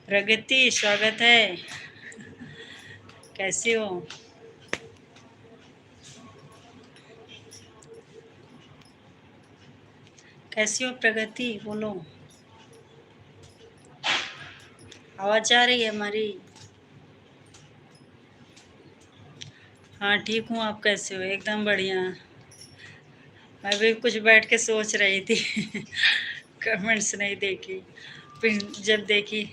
प्रगति, स्वागत है। कैसी हो? कैसी हो प्रगति? बोलो। आवाज आ रही है हमारी? हाँ ठीक हूँ, आप कैसे हो? एकदम बढ़िया। मैं भी कुछ बैठ के सोच रही थी। कमेंट्स नहीं देखी, फिर जब देखी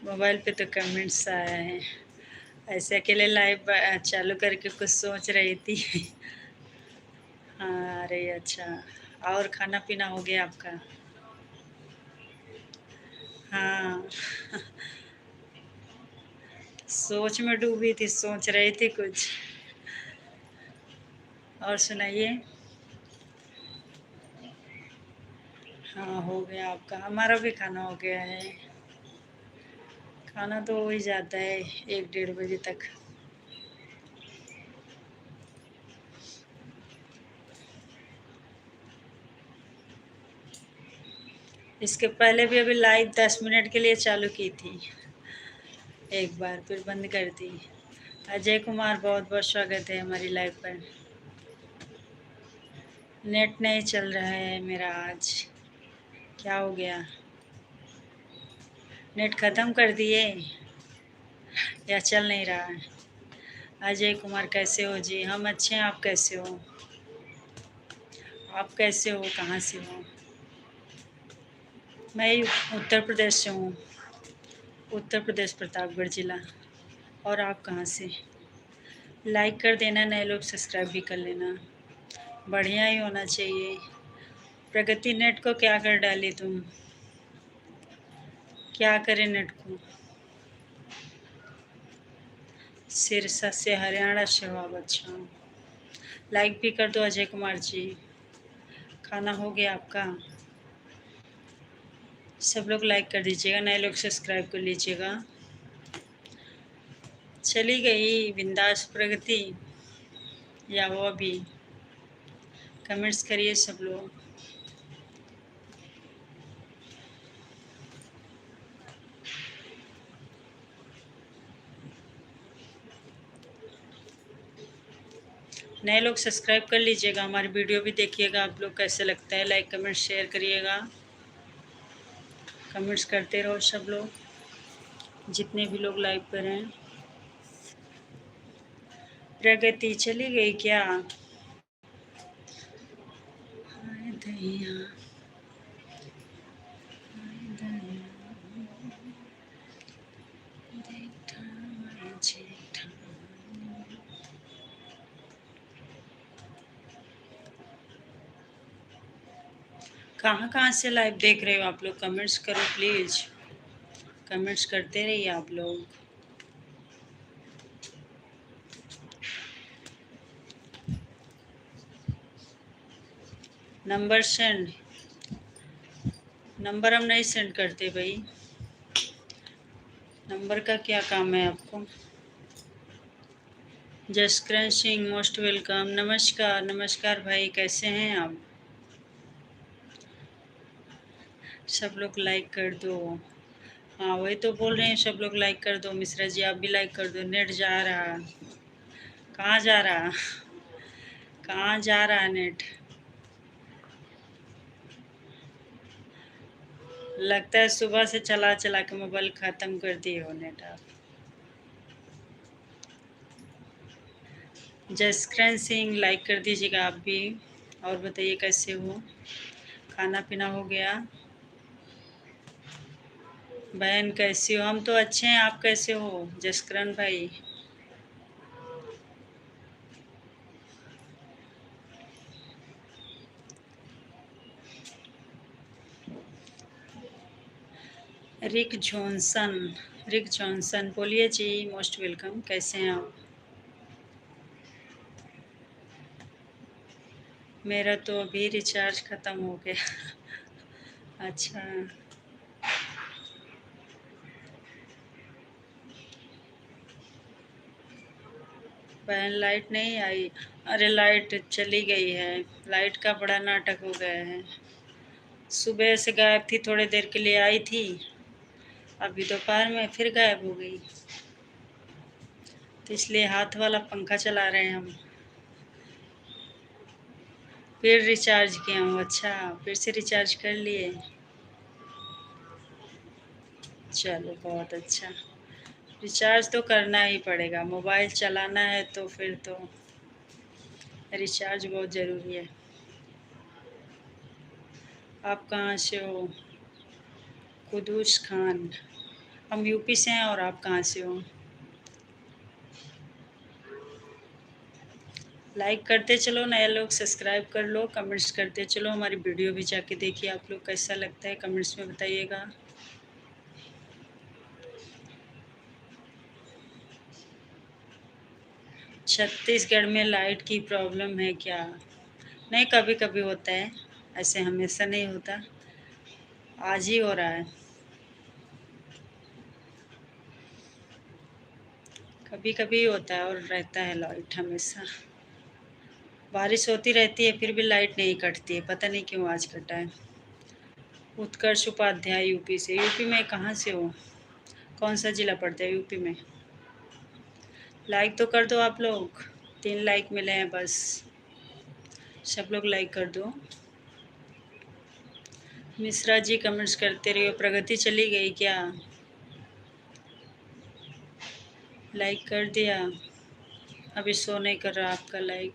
मोबाइल पे तो कमेंट्स आया है। ऐसे अकेले लाइव चालू करके कुछ सोच रही थी। हाँ, अरे अच्छा। और खाना पीना हो गया आपका? हाँ। सोच में डूबी थी, सोच रही थी कुछ। और सुनाइए। हाँ हो गया आपका, हमारा भी खाना हो गया है। खाना तो हो ही जाता है 1 डेढ़ बजे तक। इसके पहले भी अभी लाइव 10 मिनट के लिए चालू की थी, एक बार फिर बंद कर दी। अजय कुमार, बहुत बहुत स्वागत है हमारी लाइव पर। नेट नहीं चल रहा है मेरा आज। क्या हो गया? नेट ख़त्म कर दिए या चल नहीं रहा है? अजय कुमार, कैसे हो जी? हम अच्छे हैं, आप कैसे हो? आप कैसे हो, कहाँ से हो? मैं उत्तर प्रदेश से हूँ। उत्तर प्रदेश, प्रतापगढ़ जिला। और आप कहाँ से? लाइक कर देना, नए लोग सब्सक्राइब भी कर लेना। बढ़िया ही होना चाहिए। प्रगति, नेट को क्या कर डाली तुम? क्या करे नेट को? सिरसा से, हरियाणा से हो आप? अच्छा। लाइक भी कर दो अजय कुमार जी। खाना हो गया आपका? सब लोग लाइक कर दीजिएगा, नए लोग सब्सक्राइब कर लीजिएगा। चली गई बिंदास प्रगति या वो अभी? कमेंट्स करिए सब लोग। नए लोग सब्सक्राइब कर लीजिएगा, हमारी वीडियो भी देखिएगा। आप लोग कैसे लगता है, लाइक कमेंट शेयर करिएगा। कमेंट्स करते रहो सब लोग, जितने भी लोग लाइव पर हैं। प्रगति चली गई क्या? हाय दैया, हाय दैया, देखा मैं जेठा। कहाँ कहाँ से लाइव देख रहे हो आप लोग? कमेंट्स करो प्लीज़। कमेंट्स करते रहिए आप लोग। Number send? नंबर हम नहीं सेंड करते भाई। नंबर का क्या काम है आपको? Jaskaran Singh, most welcome. नमस्कार नमस्कार भाई, कैसे हैं आप? सब लोग लाइक कर दो। हाँ वही तो बोल रहे हैं, सब लोग लाइक कर दो। मिश्रा जी आप भी लाइक कर दो। नेट जा रहा? कहाँ जा रहा? कहाँ जा रहा नेट? लगता है सुबह से चला चला के मोबाइल ख़त्म कर दिए हो नेट आप। जसकरण सिंह लाइक कर दीजिएगा आप भी। और बताइए कैसे हो? खाना पीना हो गया? बहन कैसी हो? हम तो अच्छे हैं, आप कैसे हो जसकरण भाई? रिक जॉनसन, रिक जॉनसन बोलिए जी, मोस्ट वेलकम। कैसे हैं आप? मेरा तो अभी रिचार्ज ख़त्म हो गया। अच्छा। बहन लाइट नहीं आई? अरे लाइट चली गई है। लाइट का बड़ा नाटक हो गया है। सुबह से गायब थी, थोड़ी देर के लिए आई थी, अभी दोपहर में फिर गायब हो गई, तो इसलिए हाथ वाला पंखा चला रहे हैं हम। फिर रिचार्ज किया हूँ। अच्छा, फिर से रिचार्ज कर लिए। चलो बहुत अच्छा। रिचार्ज तो करना ही पड़ेगा, मोबाइल चलाना है तो फिर तो रिचार्ज बहुत ज़रूरी है। आप कहाँ से हो? कुदूस खान। हम यूपी से हैं। और आप कहाँ से हो? लाइक करते चलो, नए लोग सब्सक्राइब कर लो, कमेंट्स करते चलो, हमारी वीडियो भी जाके देखिए। आप लोग कैसा लगता है कमेंट्स में बताइएगा। छत्तीसगढ़ में लाइट की प्रॉब्लम है क्या? नहीं, कभी कभी होता है, ऐसे हमेशा नहीं होता। आज ही हो रहा है। कभी कभी होता है और रहता है लाइट हमेशा। बारिश होती रहती है फिर भी लाइट नहीं कटती है, पता नहीं क्यों आज कटा है। उत्कर्ष उपाध्याय यूपी से। यूपी में कहाँ से हो? कौन सा जिला पड़ता है यूपी में? लाइक तो कर दो आप लोग। 3 लाइक मिले हैं बस। सब लोग लाइक कर दो। मिश्रा जी कमेंट्स करते रहिए। प्रगति चली गई क्या? लाइक कर दिया। अभी शो नहीं कर रहा आपका लाइक।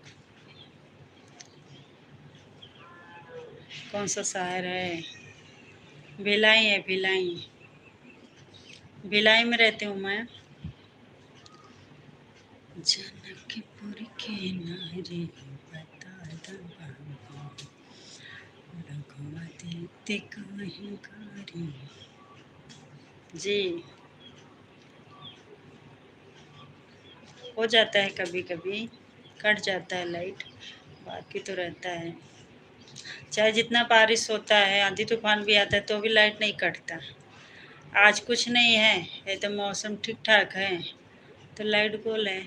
कौन सा शहर है? भिलाई है, भिलाई। भिलाई में रहती हूँ मैं। जनकपुर के नारे बता दो बाबू, रघुवती काहे कारी। जी, हो जाता है कभी कभी, कट जाता है लाइट, बाकी तो रहता है। चाहे जितना बारिश होता है, आंधी तूफान भी आता है तो भी लाइट नहीं कटता। आज कुछ नहीं है, एकदम मौसम ठीक ठाक है, तो लाइट गोल है।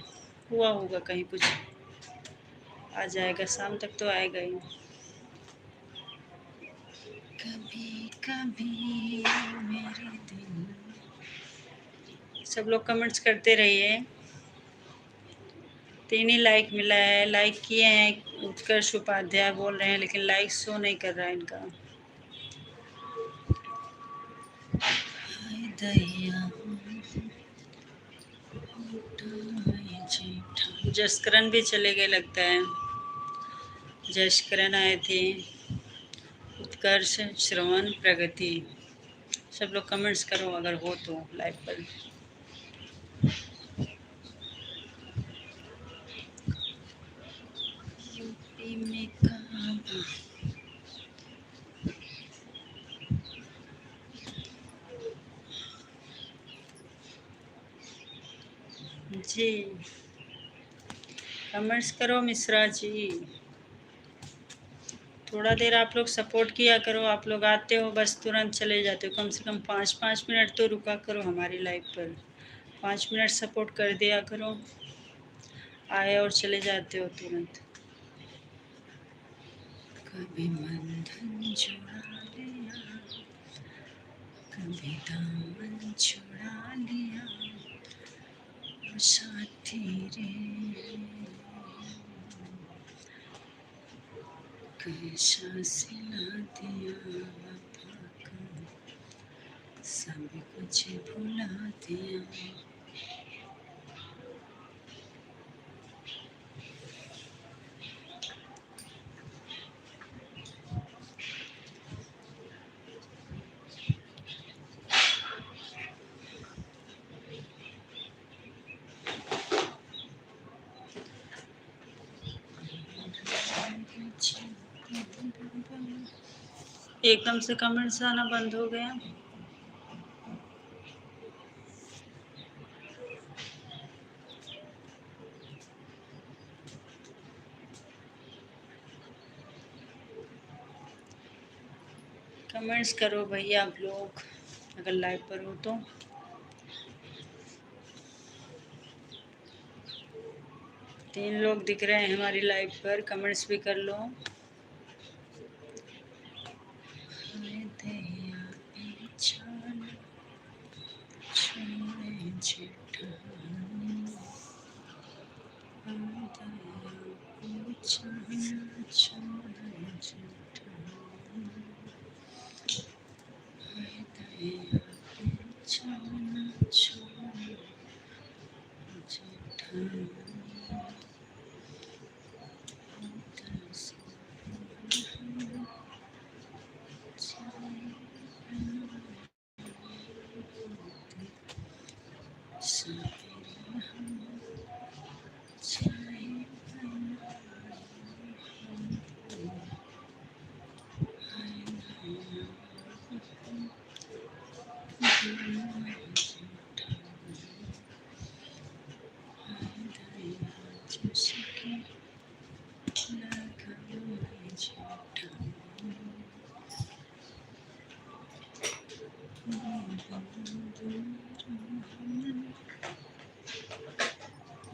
हुआ होगा कहीं कुछ, आ जाएगा, शाम तक तो आएगा ही। कभी कभी मेरे दिल। सब लोग कमेंट्स करते रहिए। 3 ही लाइक मिला है। लाइक किए हैं, उत्कर्ष उपाध्याय बोल रहे हैं, लेकिन लाइक शो नहीं कर रहा है इनका। हाय दैया, जसकरण भी चले गए लगता है। जसकरण आए थे। उत्कर्ष, श्रवण, प्रगति। सब लोग कमेंट्स करो अगर हो तो लाइव पर। यूपी में कहाँ? जी, कमेंट्स करो मिश्रा जी। थोड़ा देर आप लोग सपोर्ट किया करो। आप लोग आते हो बस तुरंत चले जाते हो। कम से कम 5-5 मिनट तो रुका करो हमारी लाइव पर। 5 मिनट सपोर्ट कर दिया करो। आए और चले जाते हो तुरंत। कभी बंधन छुड़ा लिया, कभी दामन छुड़ा लिया, ओ साथी रे, कैसा सिला दिया वफा का, सब कुछ भुला दिया। एकदम से कमेंट्स आना बंद हो गया। कमेंट्स करो भैया आप लोग अगर लाइव पर हो तो। तीन लोग दिख रहे हैं हमारी लाइव पर, कमेंट्स भी कर लो। हाय दया बेचारा,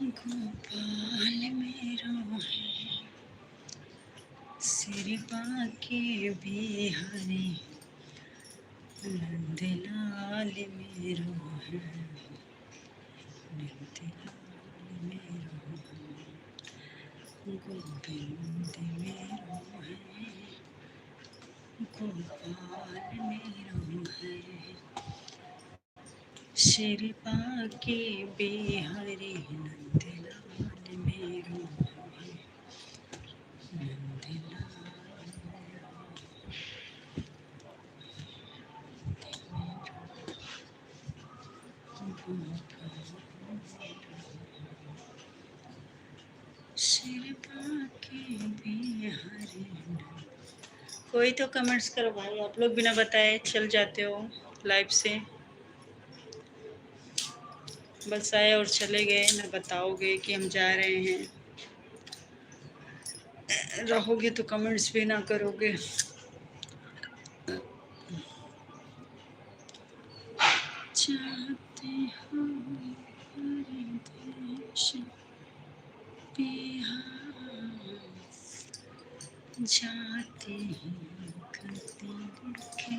गोपाल मेरो है सिर बाके बिहारी नंदलाल मेरो है नंदलाल मेरो गोविंद मेरो है गोपाल मेरो है सिर बाके बिहारी नंदलाल मेरो है नंदलाल सिर बाके बिहारी। कोई तो कमेंट्स करो भाई, आप लोग बिना बताए चल जाते हो लाइव से, बस आए और चले गए, ना बताओगे कि हम जा रहे हैं, रहोगे तो कमेंट्स भी ना करोगे। चाहते हो परदेश बिहार जाते हैं कतें के